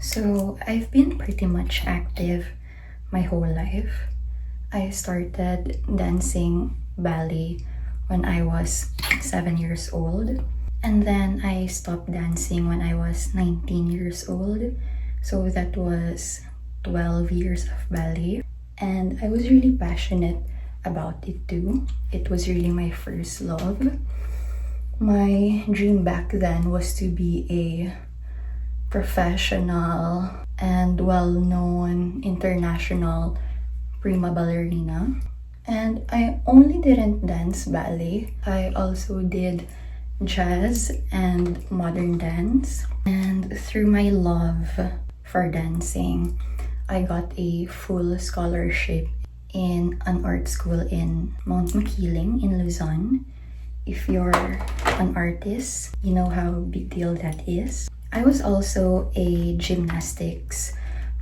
So I've been pretty much active my whole life. I started dancing ballet when I was 7 years old, and then I stopped dancing when I was 19 years old. So that was 12 years of ballet, and I was really passionate about it too. It was really my first love. My dream back then was to be a professional and well-known international prima ballerina. And I only didn't dance ballet. I also did jazz and modern dance. And through my love for dancing, I got a full scholarship in an art school in Mount Makiling in Luzon. If you're an artist, you know how big deal that is. I was also a gymnastics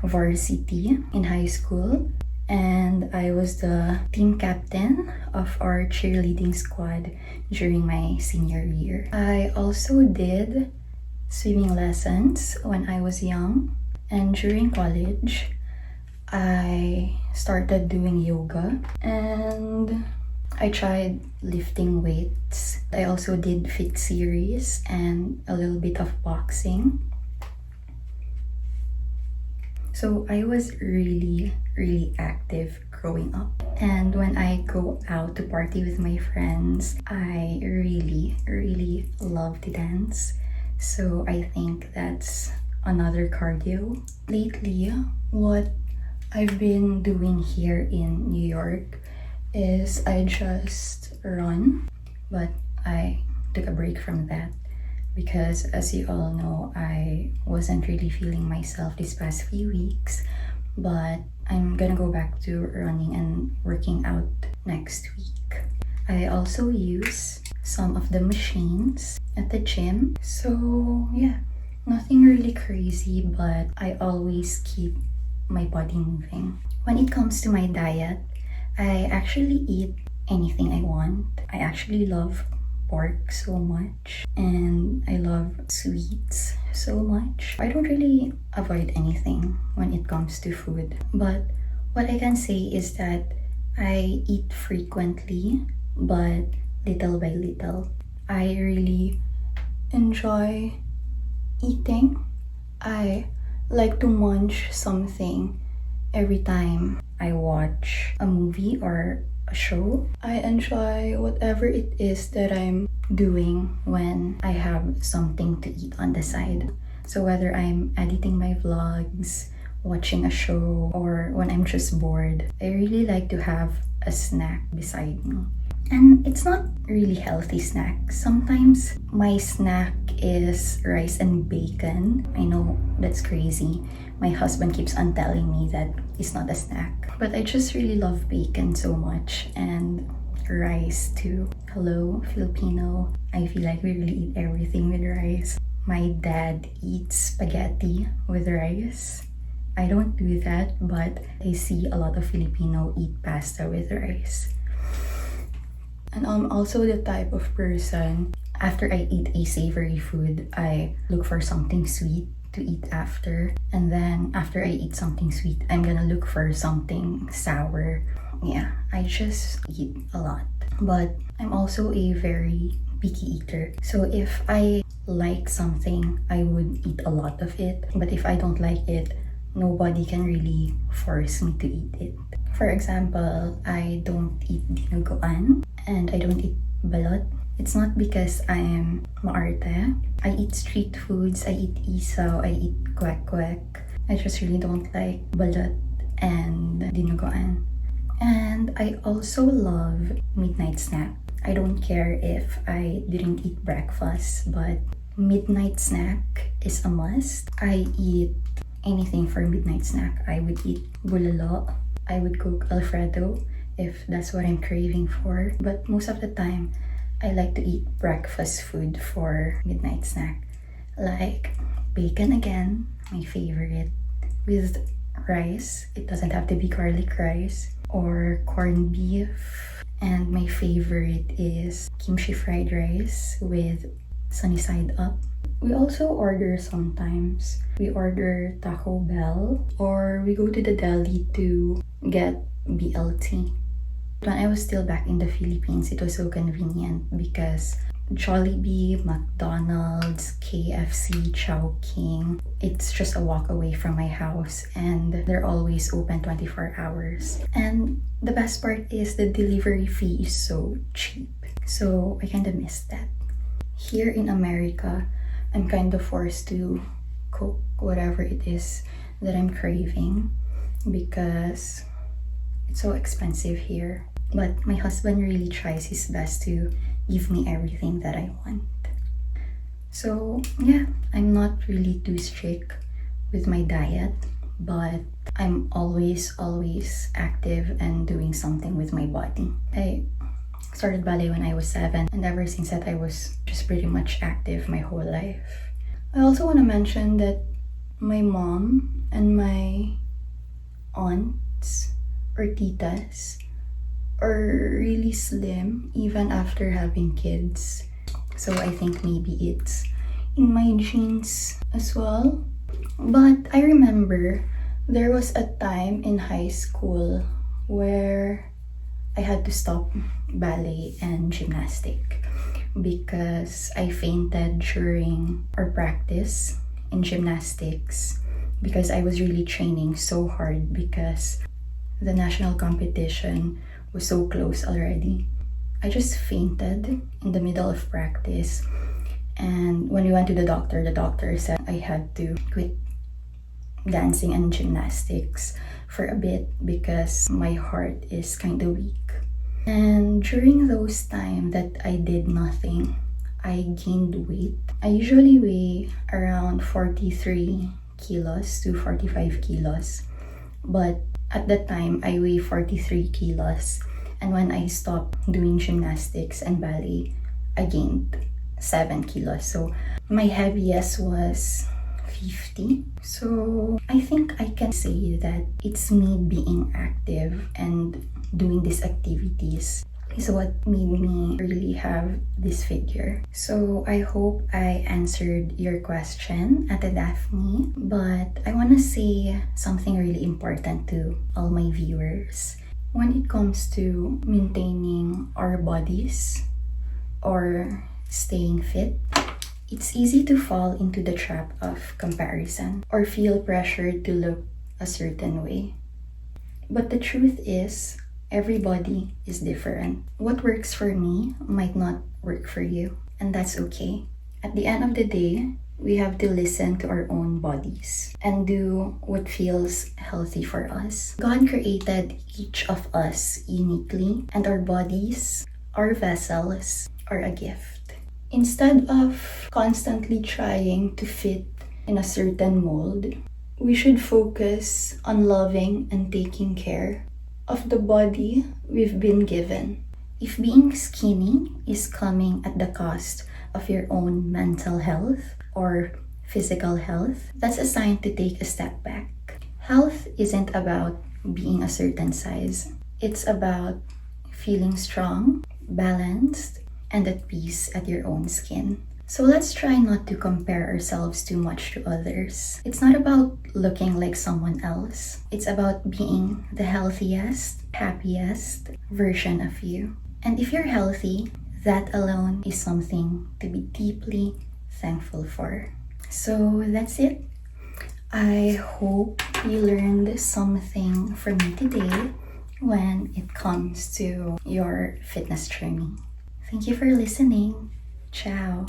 varsity in high school, and I was the team captain of our cheerleading squad during my senior year. I also did swimming lessons when I was young, and during college, I started doing yoga, and I tried lifting weights. I also did fit series and a little bit of boxing. So I was really active growing up. And when I go out to party with my friends, I really love to dance. So I think that's another cardio. Lately, what I've been doing here in New York is I just run, but I took a break from that because, as you all know, I wasn't really feeling myself these past few weeks, but I'm gonna go back to running and working out next week. I also use some of the machines at the gym, so yeah, nothing really crazy, but I always keep my body moving. When it comes to my diet, I actually eat anything I want. I actually love pork so much, and I love sweets so much. I don't really avoid anything when it comes to food, but what I can say is that I eat frequently, but little by little. I really enjoy eating. I like to munch something every time I watch a movie or a show. I enjoy whatever it is that I'm doing when I have something to eat on the side. So whether I'm editing my vlogs, watching a show, or when I'm just bored, I really like to have a snack beside me. And it's not really healthy snack. Sometimes my snack is rice and bacon. I know that's crazy. My husband keeps on telling me that it's not a snack. But I just really love bacon so much, and rice too. Hello, Filipino. I feel like we really eat everything with rice. My dad eats spaghetti with rice. I don't do that, but I see a lot of Filipino eat pasta with rice. And I'm also the type of person, after I eat a savory food, I look for something sweet to eat after. And then after I eat something sweet, I'm gonna look for something sour. Yeah, I just eat a lot. But I'm also a very picky eater. So if I like something, I would eat a lot of it. But if I don't like it, nobody can really force me to eat it. For example, I don't eat dinuguan and I don't eat balot. It's not because I'm maarte. I eat street foods, I eat isaw, I eat kwek-kwek. I just really don't like balot and dinuguan. And I also love midnight snack. I don't care if I didn't eat breakfast, but midnight snack is a must. I eat anything for midnight snack. I would eat bulalo. I would cook Alfredo if that's what I'm craving for. But most of the time, I like to eat breakfast food for midnight snack. Like bacon again, my favorite, with rice. It doesn't have to be garlic rice, or corned beef. And my favorite is kimchi fried rice with sunny side up. We also order sometimes. We order Taco Bell or we go to the deli to get BLT. When I was still back in the Philippines, it was so convenient because Jollibee, McDonald's, KFC, Chowking, it's just a walk away from my house and they're always open 24 hours. And the best part is the delivery fee is so cheap. So I kind of missed that. Here in America, I'm kind of forced to cook whatever it is that I'm craving because it's so expensive here. But my husband really tries his best to give me everything that I want. So yeah, I'm not really too strict with my diet, but I'm always active and doing something with my body. I started ballet when I was 7, and ever since that I was just pretty much active my whole life. I also want to mention that my mom and my aunts or titas are really slim even after having kids. So I think maybe it's in my genes as well. But I remember there was a time in high school where I had to stop ballet and gymnastic because I fainted during our practice in gymnastics because I was really training so hard because the national competition was so close already. I just fainted in the middle of practice, and when we went to the doctor said I had to quit dancing and gymnastics for a bit because my heart is kind of weak. And during those times that I did nothing, I gained weight. I usually weigh around 43 kilos to 45 kilos, but at that time I weigh 43 kilos, and when I stopped doing gymnastics and ballet, I gained 7 kilos. So my heaviest was 50. So I think I can say that it's me being active and doing these activities is what made me really have this figure. So I hope I answered your question, Ate Daphne, but I want to say something really important to all my viewers. When it comes to maintaining our bodies or staying fit, it's easy to fall into the trap of comparison or feel pressured to look a certain way. But the truth is, everybody is different. What works for me might not work for you, and that's okay. At the end of the day, we have to listen to our own bodies and do what feels healthy for us. God created each of us uniquely, and our bodies, our vessels, are a gift. Instead of constantly trying to fit in a certain mold, we should focus on loving and taking care of the body we've been given. If being skinny is coming at the cost of your own mental health or physical health, that's a sign to take a step back. Health isn't about being a certain size. It's about feeling strong, balanced, and at peace at your own skin. So let's try not to compare ourselves too much to others. It's not about looking like someone else. It's about being the healthiest, happiest version of you. And if you're healthy, that alone is something to be deeply thankful for. So that's it. I hope you learned something from me today when it comes to your fitness journey. Thank you for listening. Ciao.